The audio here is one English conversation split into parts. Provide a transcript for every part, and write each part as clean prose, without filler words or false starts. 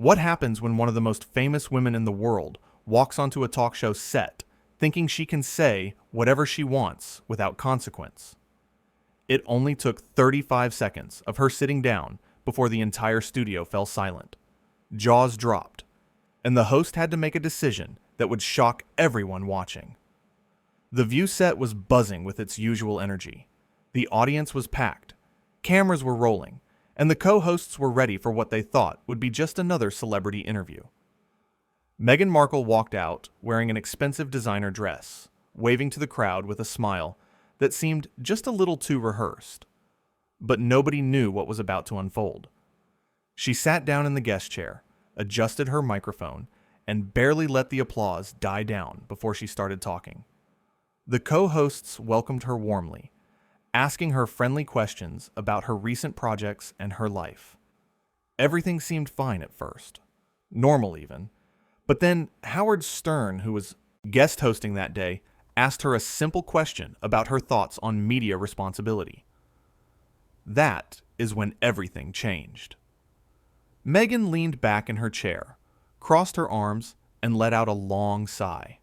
What happens when one of the most famous women in the world walks onto a talk show set, thinking she can say whatever she wants without consequence? It only took 35 seconds of her sitting down before the entire studio fell silent. Jaws dropped, and the host had to make a decision that would shock everyone watching. The View set was buzzing with its usual energy. The audience was packed, cameras were rolling, and the co-hosts were ready for what they thought would be just another celebrity interview. Meghan Markle walked out wearing an expensive designer dress, waving to the crowd with a smile that seemed just a little too rehearsed. But nobody knew what was about to unfold. She sat down in the guest chair, adjusted her microphone, and barely let the applause die down before she started talking. The co-hosts welcomed her warmly, asking her friendly questions about her recent projects and her life. Everything seemed fine at first, normal even, but then Howard Stern, who was guest hosting that day, asked her a simple question about her thoughts on media responsibility. That is when everything changed. Meghan leaned back in her chair, crossed her arms, and let out a long sigh.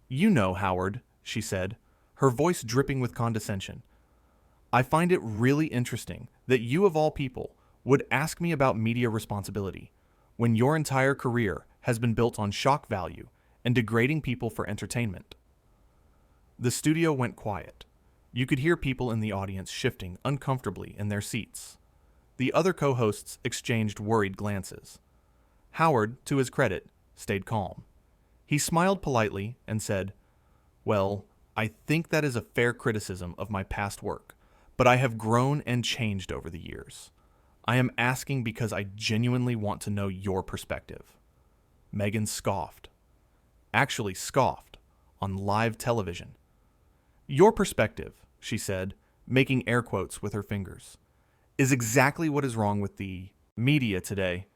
"You know, Howard," she said, her voice dripping with condescension, "I find it really interesting that you of all people would ask me about media responsibility when your entire career has been built on shock value and degrading people for entertainment." The studio went quiet. You could hear people in the audience shifting uncomfortably in their seats. The other co-hosts exchanged worried glances. Howard, to his credit, stayed calm. He smiled politely and said, "Well, I think that is a fair criticism of my past work, but I have grown and changed over the years. I am asking because I genuinely want to know your perspective." Meghan scoffed. Actually scoffed, on live television. "Your perspective," she said, making air quotes with her fingers, "is exactly what is wrong with the media today.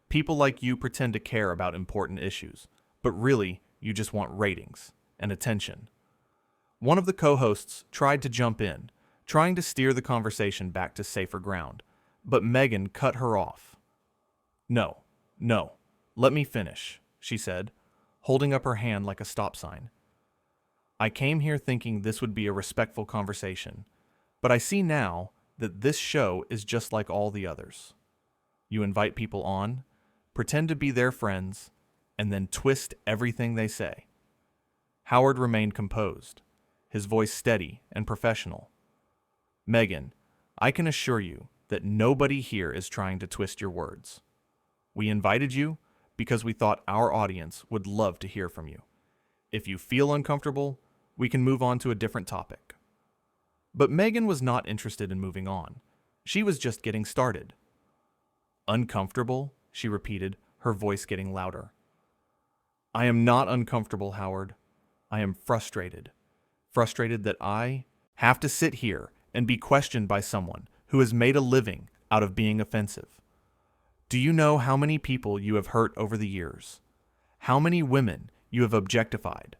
People like you pretend to care about important issues, but really, you just want ratings and attention." One of the co-hosts tried to jump in, trying to steer the conversation back to safer ground, but Meghan cut her off. No, let me finish," she said, holding up her hand like a stop sign. "I came here thinking this would be a respectful conversation, but I see now that this show is just like all the others. You invite people on, pretend to be their friends, and then twist everything they say." Howard remained composed, his voice steady and professional. "Meghan, I can assure you that nobody here is trying to twist your words. We invited you because we thought our audience would love to hear from you. If you feel uncomfortable, we can move on to a different topic." But Meghan was not interested in moving on. She was just getting started. "Uncomfortable?" she repeated, her voice getting louder. "I am not uncomfortable, Howard. I am frustrated. Frustrated that I have to sit here and be questioned by someone who has made a living out of being offensive. Do you know how many people you have hurt over the years? How many women you have objectified?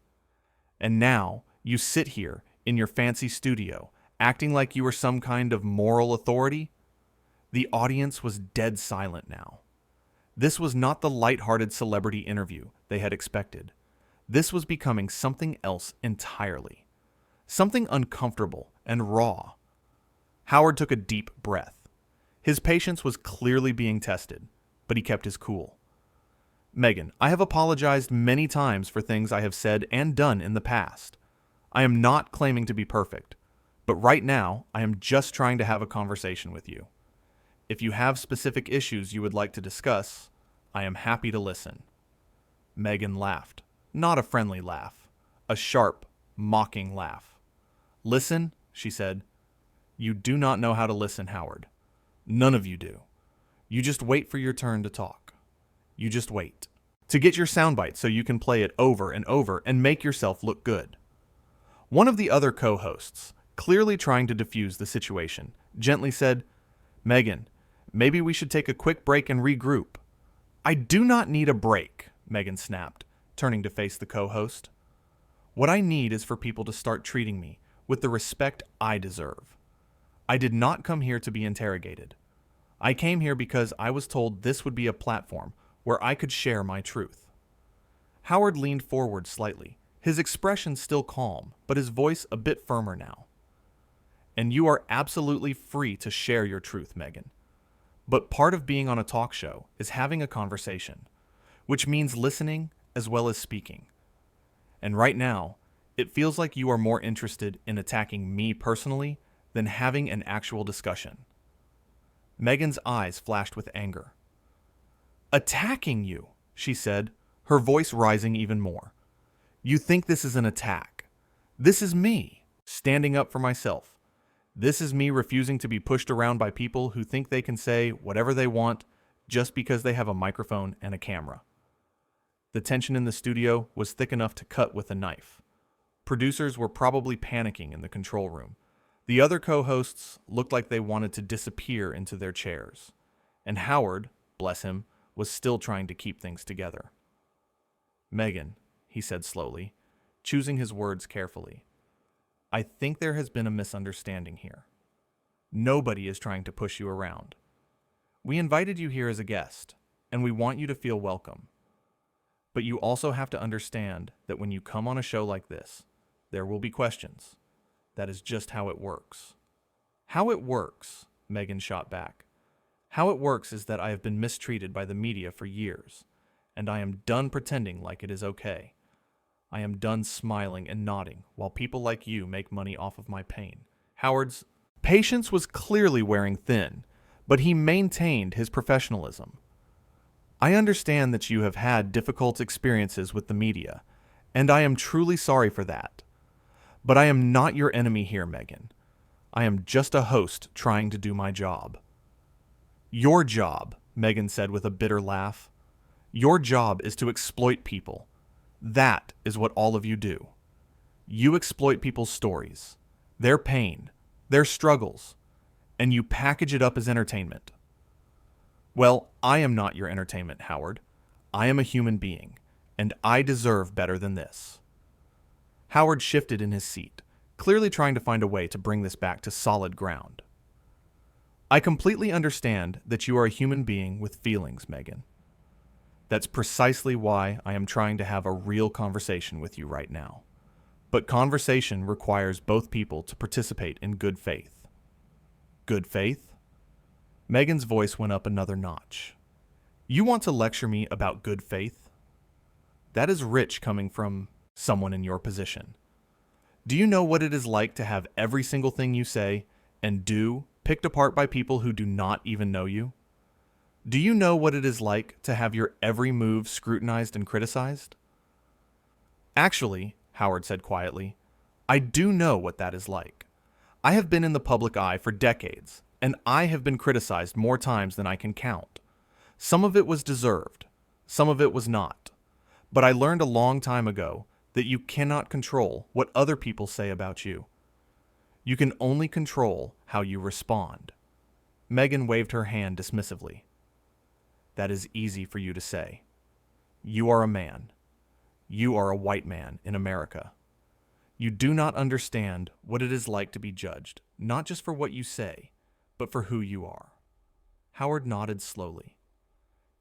And now you sit here in your fancy studio acting like you were some kind of moral authority?" The audience was dead silent now. This was not the light-hearted celebrity interview they had expected. This was becoming something else entirely. Something uncomfortable and raw. Howard took a deep breath. His patience was clearly being tested, but he kept his cool. "Meghan, I have apologized many times for things I have said and done in the past. I am not claiming to be perfect, but right now I am just trying to have a conversation with you. If you have specific issues you would like to discuss, I am happy to listen." Meghan laughed, not a friendly laugh, a sharp, mocking laugh. "Listen," she said. "You do not know how to listen, Howard. None of you do. You just wait for your turn to talk. You just wait. To get your soundbite so you can play it over and over and make yourself look good." One of the other co-hosts, clearly trying to defuse the situation, gently said, "Meghan, maybe we should take a quick break and regroup." "I do not need a break," Meghan snapped, turning to face the co-host. "What I need is for people to start treating me with the respect I deserve. I did not come here to be interrogated. I came here because I was told this would be a platform where I could share my truth. Howard leaned forward slightly, his expression still calm, but his voice a bit firmer now. And you are absolutely free to share your truth, Meghan. But part of being on a talk show is having a conversation, which means listening as well as speaking. And right now, it feels like you are more interested in attacking me personally than having an actual discussion. Meghan's eyes flashed with anger. Attacking you, she said, her voice rising even more. You think this is an attack. This is me, standing up for myself. This is me refusing to be pushed around by people who think they can say whatever they want just because they have a microphone and a camera. The tension in the studio was thick enough to cut with a knife. Producers were probably panicking in the control room. The other co-hosts looked like they wanted to disappear into their chairs. And Howard, bless him, was still trying to keep things together. Meghan, he said slowly, choosing his words carefully, I think there has been a misunderstanding here. Nobody is trying to push you around. We invited you here as a guest, and we want you to feel welcome. But you also have to understand that when you come on a show like this, there will be questions. That is just how it works. How it works, Meghan shot back. How it works is that I have been mistreated by the media for years, and I am done pretending like it is okay. I am done smiling and nodding while people like you make money off of my pain. Howard's patience was clearly wearing thin, but he maintained his professionalism. I understand that you have had difficult experiences with the media, and I am truly sorry for that. But I am not your enemy here, Meghan. I am just a host trying to do my job. Your job, Meghan said with a bitter laugh. Your job is to exploit people. That is what all of you do. You exploit people's stories, their pain, their struggles, and you package it up as entertainment. Well, I am not your entertainment, Howard. I am a human being, and I deserve better than this. Howard shifted in his seat, clearly trying to find a way to bring this back to solid ground. I completely understand that you are a human being with feelings, Meghan. That's precisely why I am trying to have a real conversation with you right now. But conversation requires both people to participate in good faith. Good faith? Meghan's voice went up another notch. You want to lecture me about good faith? That is rich coming from someone in your position. Do you know what it is like to have every single thing you say and do picked apart by people who do not even know you? Do you know what it is like to have your every move scrutinized and criticized? Actually, Howard said quietly, I do know what that is like. I have been in the public eye for decades, and I have been criticized more times than I can count. Some of it was deserved, some of it was not. But I learned a long time ago that you cannot control what other people say about you. You can only control how you respond. Meghan waved her hand dismissively. That is easy for you to say. You are a man. You are a white man in America. You do not understand what it is like to be judged, not just for what you say, but for who you are. Howard nodded slowly.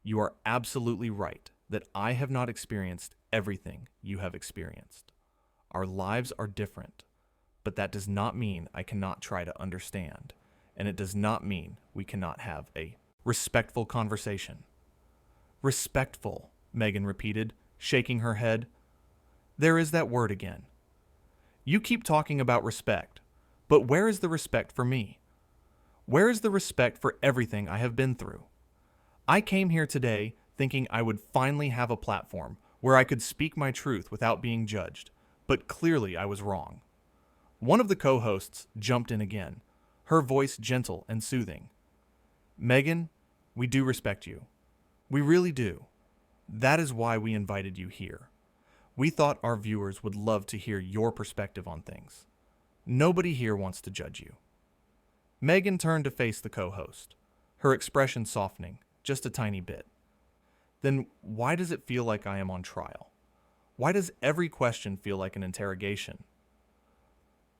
You are absolutely right that I have not experienced everything you have experienced. Our lives are different, but that does not mean I cannot try to understand, and it does not mean we cannot have a respectful conversation. Respectful, Meghan repeated, shaking her head. There is that word again. You keep talking about respect, but where is the respect for me? Where is the respect for everything I have been through? I came here today thinking I would finally have a platform where I could speak my truth without being judged, but clearly I was wrong. One of the co-hosts jumped in again, her voice gentle and soothing. Meghan, we do respect you. We really do. That is why we invited you here. We thought our viewers would love to hear your perspective on things. Nobody here wants to judge you. Meghan turned to face the co-host, her expression softening just a tiny bit. Then why does it feel like I am on trial? Why does every question feel like an interrogation?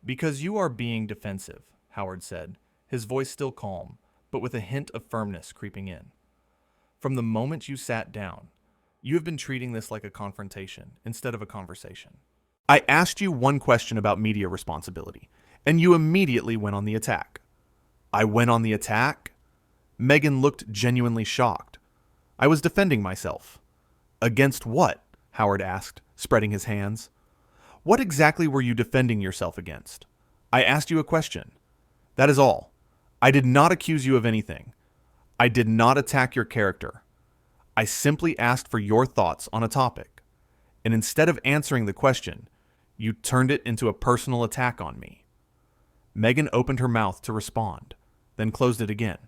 Because you are being defensive, Howard said, his voice still calm, but with a hint of firmness creeping in. From the moment you sat down, you have been treating this like a confrontation instead of a conversation. I asked you one question about media responsibility, and you immediately went on the attack. I went on the attack? Meghan looked genuinely shocked. I was defending myself. Against what? Howard asked, spreading his hands. What exactly were you defending yourself against? I asked you a question. That is all. I did not accuse you of anything. I did not attack your character. I simply asked for your thoughts on a topic. And instead of answering the question, you turned it into a personal attack on me. Meghan opened her mouth to respond, then closed it again.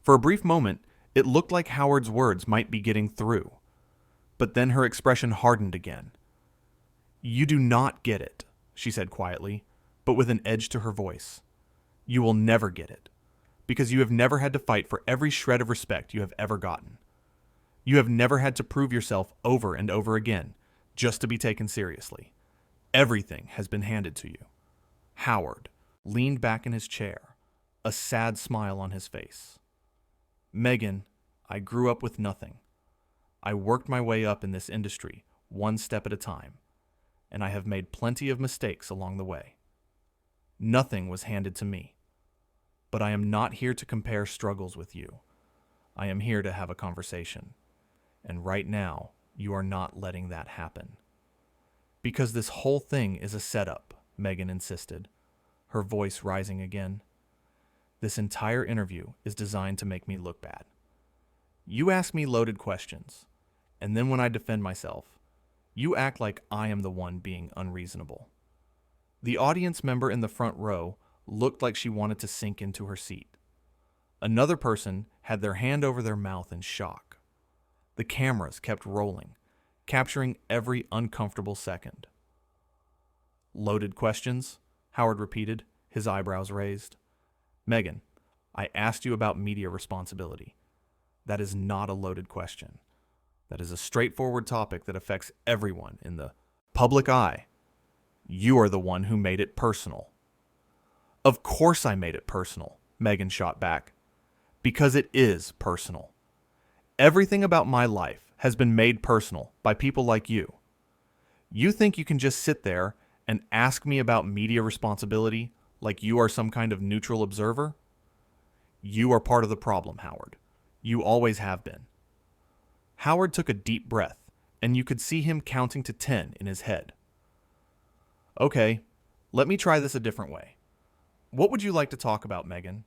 For a brief moment, it looked like Howard's words might be getting through. But then her expression hardened again. You do not get it, she said quietly, but with an edge to her voice. You will never get it, because you have never had to fight for every shred of respect you have ever gotten. You have never had to prove yourself over and over again just to be taken seriously. Everything has been handed to you. Howard leaned back in his chair, a sad smile on his face. Meghan, I grew up with nothing. I worked my way up in this industry one step at a time, and I have made plenty of mistakes along the way. Nothing was handed to me. But I am not here to compare struggles with you. I am here to have a conversation. And right now, you are not letting that happen. Because this whole thing is a setup, Meghan insisted, her voice rising again. This entire interview is designed to make me look bad. You ask me loaded questions, and then when I defend myself, you act like I am the one being unreasonable. The audience member in the front row looked like she wanted to sink into her seat. Another person had their hand over their mouth in shock. The cameras kept rolling, capturing every uncomfortable second. Loaded questions? Howard repeated, his eyebrows raised. Meghan, I asked you about media responsibility. That is not a loaded question. That is a straightforward topic that affects everyone in the public eye. You are the one who made it personal. Of course I made it personal, Meghan shot back. Because it is personal. Everything about my life has been made personal by people like you. You think you can just sit there and ask me about media responsibility like you are some kind of neutral observer? You are part of the problem, Howard. You always have been. Howard took a deep breath, and you could see him counting to 10 in his head. Okay, let me try this a different way. What would you like to talk about, Meghan?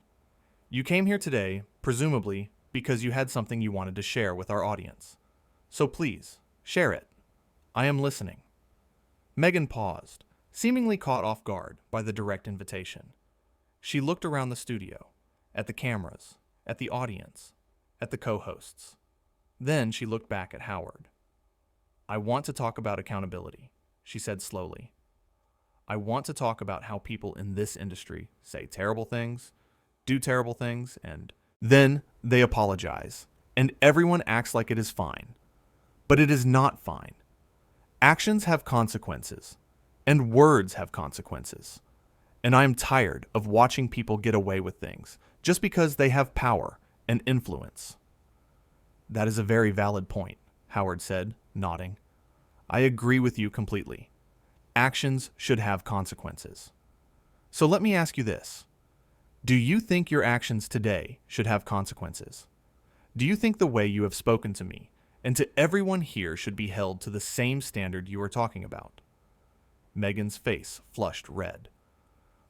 You came here today, presumably, because you had something you wanted to share with our audience. So please, share it. I am listening. Meghan paused, seemingly caught off guard by the direct invitation. She looked around the studio, at the cameras, at the audience, at the co-hosts. Then she looked back at Howard. I want to talk about accountability, she said slowly. I want to talk about how people in this industry say terrible things, do terrible things, and then they apologize, and everyone acts like it is fine. But it is not fine. Actions have consequences, and words have consequences. And I am tired of watching people get away with things just because they have power and influence. That is a very valid point, Howard said, nodding. I agree with you completely. Actions should have consequences. So let me ask you this. Do you think your actions today should have consequences? Do you think the way you have spoken to me and to everyone here should be held to the same standard you are talking about? Meghan's face flushed red.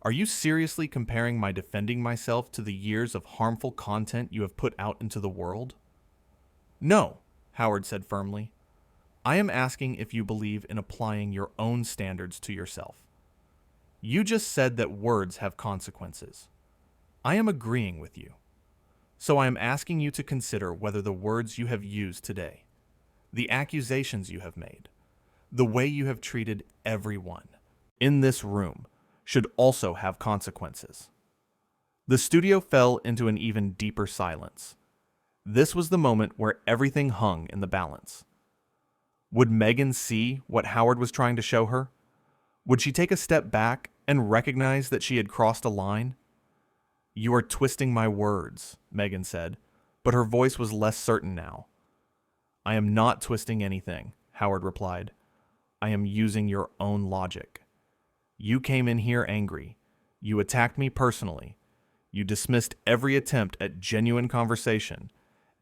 Are you seriously comparing my defending myself to the years of harmful content you have put out into the world? No, Howard said firmly. I am asking if you believe in applying your own standards to yourself. You just said that words have consequences. I am agreeing with you. So I am asking you to consider whether the words you have used today, the accusations you have made, the way you have treated everyone in this room should also have consequences. The studio fell into an even deeper silence. This was the moment where everything hung in the balance. Would Meghan see what Howard was trying to show her? Would she take a step back and recognize that she had crossed a line? You are twisting my words, Meghan said, but her voice was less certain now. "I am not twisting anything," Howard replied. "I am using your own logic. You came in here angry. You attacked me personally. You dismissed every attempt at genuine conversation,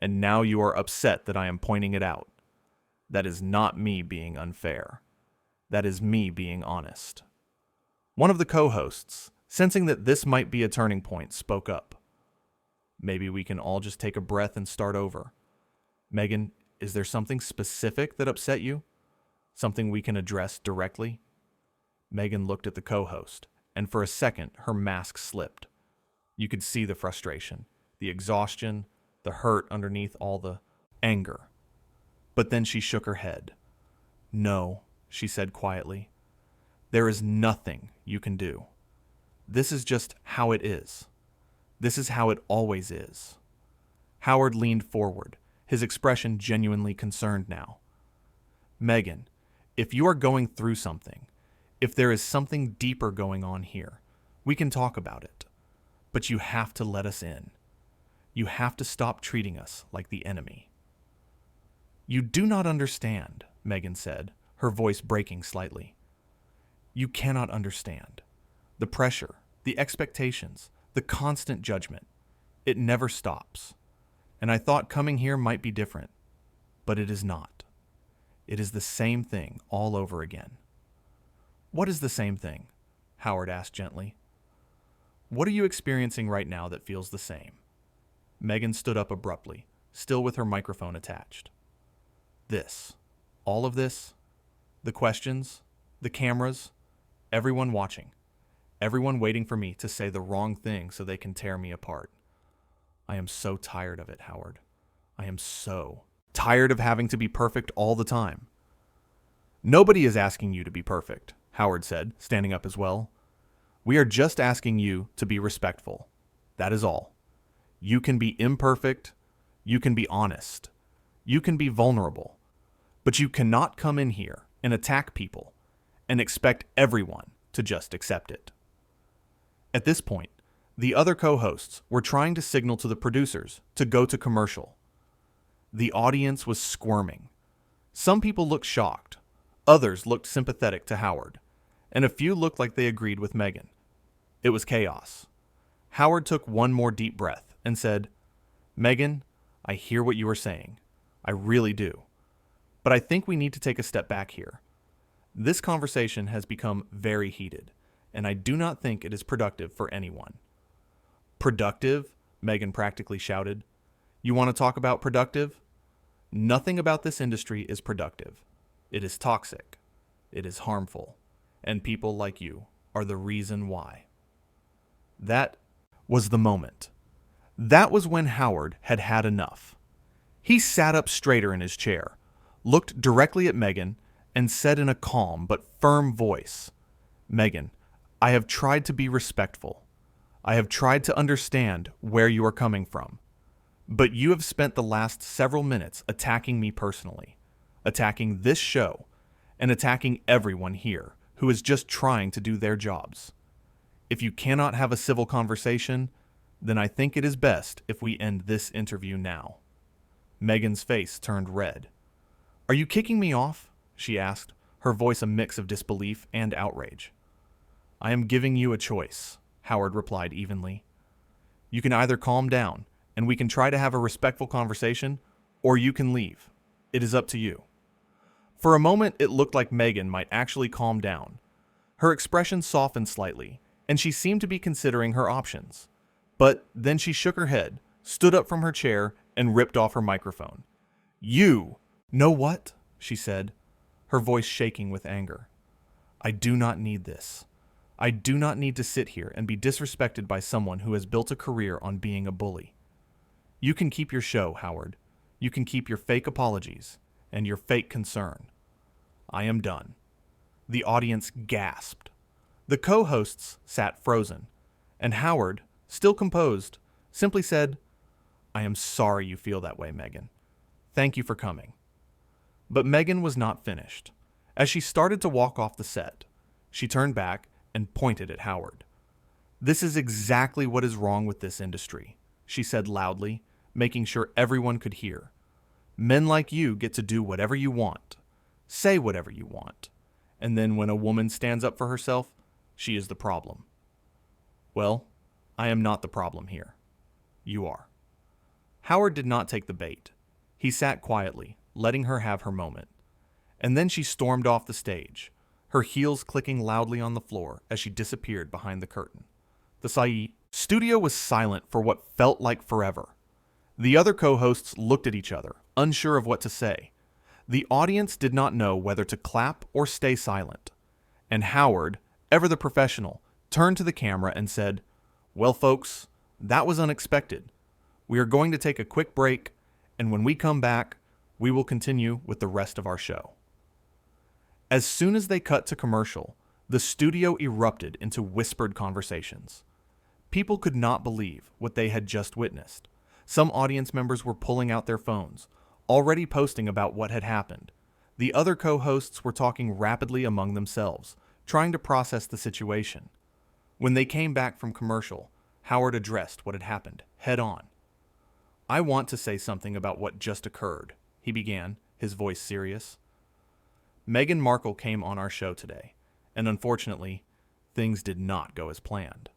and now you are upset that I am pointing it out. That is not me being unfair. That is me being honest." One of the co-hosts, sensing that this might be a turning point, spoke up. "Maybe we can all just take a breath and start over. Meghan, is there something specific that upset you? Something we can address directly?" Meghan looked at the co-host, and for a second her mask slipped. You could see the frustration, the exhaustion, the hurt underneath all the anger. But then she shook her head. "No," she said quietly. "There is nothing you can do. This is just how it is. This is how it always is." Howard leaned forward, his expression genuinely concerned now. "Meghan, if you are going through something, if there is something deeper going on here, we can talk about it. But you have to let us in. You have to stop treating us like the enemy." "You do not understand," Meghan said, her voice breaking slightly. "You cannot understand. The pressure, the expectations, the constant judgment. It never stops. And I thought coming here might be different. But it is not. It is the same thing all over again." "What is the same thing?" Howard asked gently. "What are you experiencing right now that feels the same?" Meghan stood up abruptly, still with her microphone attached. "This. All of this. The questions, the cameras, everyone watching. Everyone waiting for me to say the wrong thing so they can tear me apart. I am so tired of it, Howard. I am so tired of having to be perfect all the time." "Nobody is asking you to be perfect," Howard said, standing up as well. "We are just asking you to be respectful. That is all. You can be imperfect. You can be honest. You can be vulnerable. But you cannot come in here and attack people and expect everyone to just accept it." At this point, the other co-hosts were trying to signal to the producers to go to commercial. The audience was squirming. Some people looked shocked. Others looked sympathetic to Howard. And a few looked like they agreed with Meghan. It was chaos. Howard took one more deep breath and said, "Meghan, I hear what you are saying. I really do. But I think we need to take a step back here. This conversation has become very heated, and I do not think it is productive for anyone." "Productive?" Meghan practically shouted. "You want to talk about productive? Nothing about this industry is productive. It is toxic. It is harmful. And people like you are the reason why." That was the moment. That was when Howard had had enough. He sat up straighter in his chair, looked directly at Meghan, and said in a calm but firm voice, "Meghan, I have tried to be respectful. I have tried to understand where you are coming from. But you have spent the last several minutes attacking me personally, attacking this show, and attacking everyone here who is just trying to do their jobs. If you cannot have a civil conversation, then I think it is best if we end this interview now." Meghan's face turned red. "Are you kicking me off?" she asked, her voice a mix of disbelief and outrage. "I am giving you a choice," Howard replied evenly. "You can either calm down, and we can try to have a respectful conversation, or you can leave. It is up to you." For a moment, it looked like Meghan might actually calm down. Her expression softened slightly, and she seemed to be considering her options. But then she shook her head, stood up from her chair, and ripped off her microphone. "You know what?" she said, her voice shaking with anger. "I do not need this. I do not need to sit here and be disrespected by someone who has built a career on being a bully. You can keep your show, Howard. You can keep your fake apologies and your fake concern. I am done." The audience gasped. The co-hosts sat frozen, and Howard, still composed, simply said, "I am sorry you feel that way, Meghan. Thank you for coming." But Meghan was not finished. As she started to walk off the set, she turned back and pointed at Howard. "This is exactly what is wrong with this industry," she said loudly, making sure everyone could hear. Men like you get to do whatever you want, say whatever you want, and then when a woman stands up for herself, she is the problem. Well, I am not the problem here. You are. Howard did not take the bait. He sat quietly, letting her have her moment. And then she stormed off the stage, her heels clicking loudly on the floor as she disappeared behind the curtain. The studio was silent for what felt like forever. The other co-hosts looked at each other, unsure of what to say. The audience did not know whether to clap or stay silent. And Howard, ever the professional, turned to the camera and said, "Well, folks, that was unexpected. We are going to take a quick break, and when we come back, we will continue with the rest of our show." As soon as they cut to commercial, the studio erupted into whispered conversations. People could not believe what they had just witnessed. Some audience members were pulling out their phones, already posting about what had happened. The other co-hosts were talking rapidly among themselves, trying to process the situation. When they came back from commercial, Howard addressed what had happened head on. "I want to say something about what just occurred," he began, his voice serious. "Meghan Markle came on our show today, and unfortunately, things did not go as planned.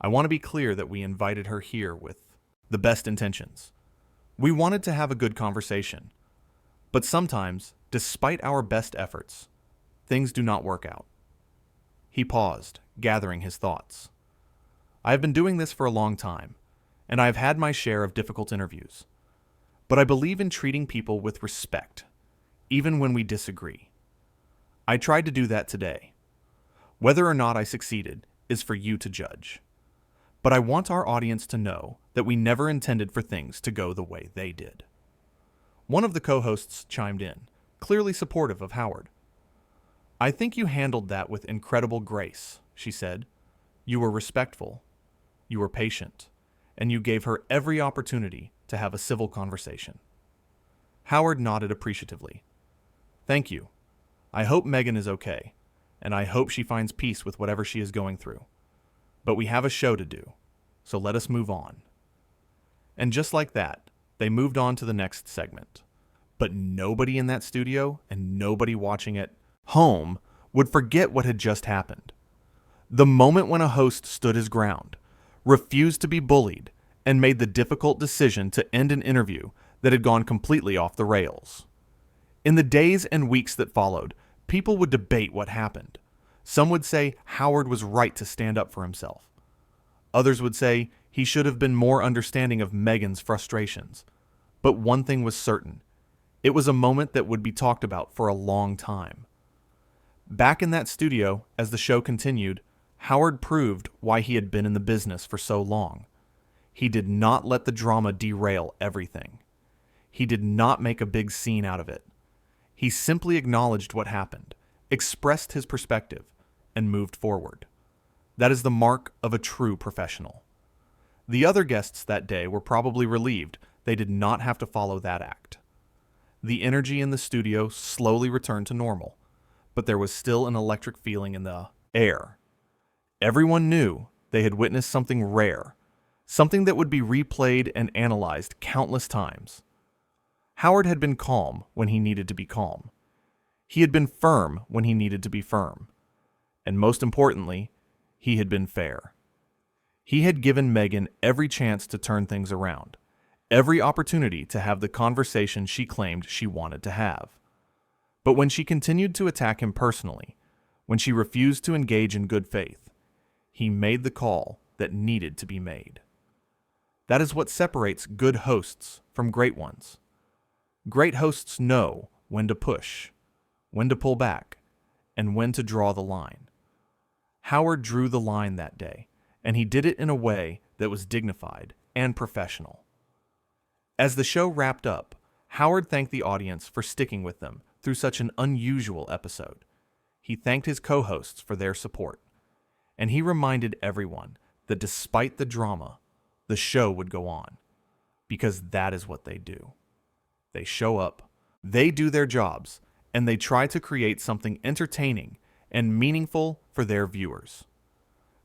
I want to be clear that we invited her here with the best intentions. We wanted to have a good conversation. But sometimes, despite our best efforts, things do not work out." He paused, gathering his thoughts. "I have been doing this for a long time, and I have had my share of difficult interviews. But I believe in treating people with respect, even when we disagree. I tried to do that today. Whether or not I succeeded is for you to judge. But I want our audience to know that we never intended for things to go the way they did." One of the co-hosts chimed in, clearly supportive of Howard. "I think you handled that with incredible grace," she said. "You were respectful, you were patient, and you gave her every opportunity to have a civil conversation." Howard nodded appreciatively. "Thank you. I hope Meghan is okay, and I hope she finds peace with whatever she is going through. But we have a show to do, so let us move on." And just like that, they moved on to the next segment. But nobody in that studio and nobody watching at home would forget what had just happened. The moment when a host stood his ground, refused to be bullied, and made the difficult decision to end an interview that had gone completely off the rails. In the days and weeks that followed, people would debate what happened. Some would say Howard was right to stand up for himself. Others would say he should have been more understanding of Meghan's frustrations. But one thing was certain. It was a moment that would be talked about for a long time. Back in that studio, as the show continued, Howard proved why he had been in the business for so long. He did not let the drama derail everything. He did not make a big scene out of it. He simply acknowledged what happened, expressed his perspective, and moved forward. That is the mark of a true professional. The other guests that day were probably relieved they did not have to follow that act. The energy in the studio slowly returned to normal, but there was still an electric feeling in the air. Everyone knew they had witnessed something rare, something that would be replayed and analyzed countless times. Howard had been calm when he needed to be calm. He had been firm when he needed to be firm. And most importantly, he had been fair. He had given Meghan every chance to turn things around, every opportunity to have the conversation she claimed she wanted to have. But when she continued to attack him personally, when she refused to engage in good faith, he made the call that needed to be made. That is what separates good hosts from great ones. Great hosts know when to push, when to pull back, and when to draw the line. Howard drew the line that day, and he did it in a way that was dignified and professional. As the show wrapped up, Howard thanked the audience for sticking with them through such an unusual episode. He thanked his co-hosts for their support, and he reminded everyone that despite the drama, the show would go on, because that is what they do. They show up, they do their jobs, and they try to create something entertaining and meaningful for their viewers.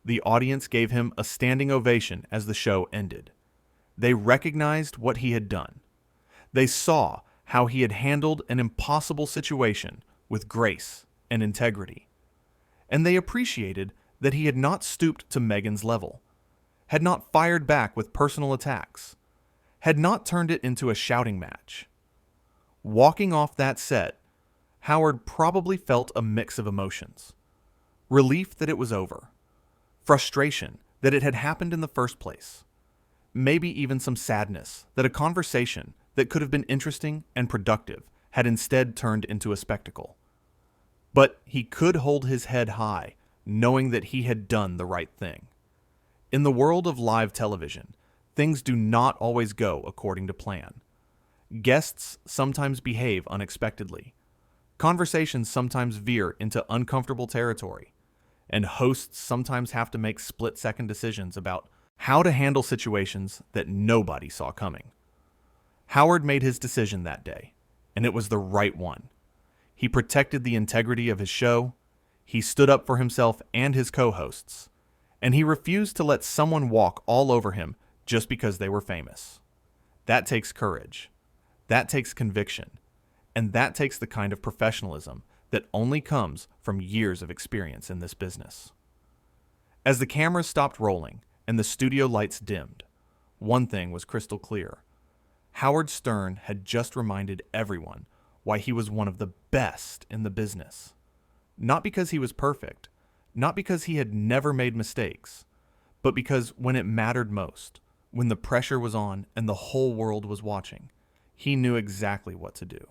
The audience gave him a standing ovation as the show ended. They recognized what he had done. They saw how he had handled an impossible situation with grace and integrity. And they appreciated that he had not stooped to Meghan's level, had not fired back with personal attacks, had not turned it into a shouting match. Walking off that set, Howard probably felt a mix of emotions. Relief that it was over. Frustration that it had happened in the first place. Maybe even some sadness that a conversation that could have been interesting and productive had instead turned into a spectacle. But he could hold his head high, knowing that he had done the right thing. In the world of live television, things do not always go according to plan. Guests sometimes behave unexpectedly. Conversations sometimes veer into uncomfortable territory, and hosts sometimes have to make split-second decisions about how to handle situations that nobody saw coming. Howard made his decision that day, and it was the right one. He protected the integrity of his show, he stood up for himself and his co-hosts, and he refused to let someone walk all over him just because they were famous. That takes courage. That takes conviction. And that takes the kind of professionalism that only comes from years of experience in this business. As the cameras stopped rolling and the studio lights dimmed, one thing was crystal clear. Howard Stern had just reminded everyone why he was one of the best in the business. Not because he was perfect, not because he had never made mistakes, but because when it mattered most, when the pressure was on and the whole world was watching, he knew exactly what to do.